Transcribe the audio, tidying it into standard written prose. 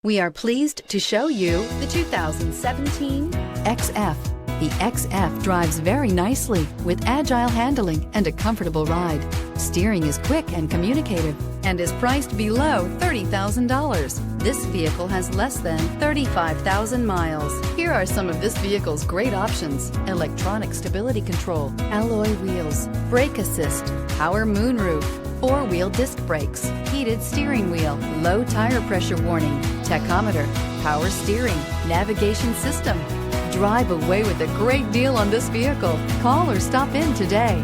We are pleased to show you the 2017 XF. The XF drives very nicely with agile handling and a comfortable ride. Steering is quick and communicative and is priced below $30,000. This vehicle has less than 35,000 miles. Here are some of this vehicle's great options: electronic stability control, alloy wheels, brake assist, power moonroof, four-wheel disc brakes, heated steering wheel, low tire pressure warning, tachometer, power steering, navigation system. Drive away with a great deal on this vehicle. Call or stop in today.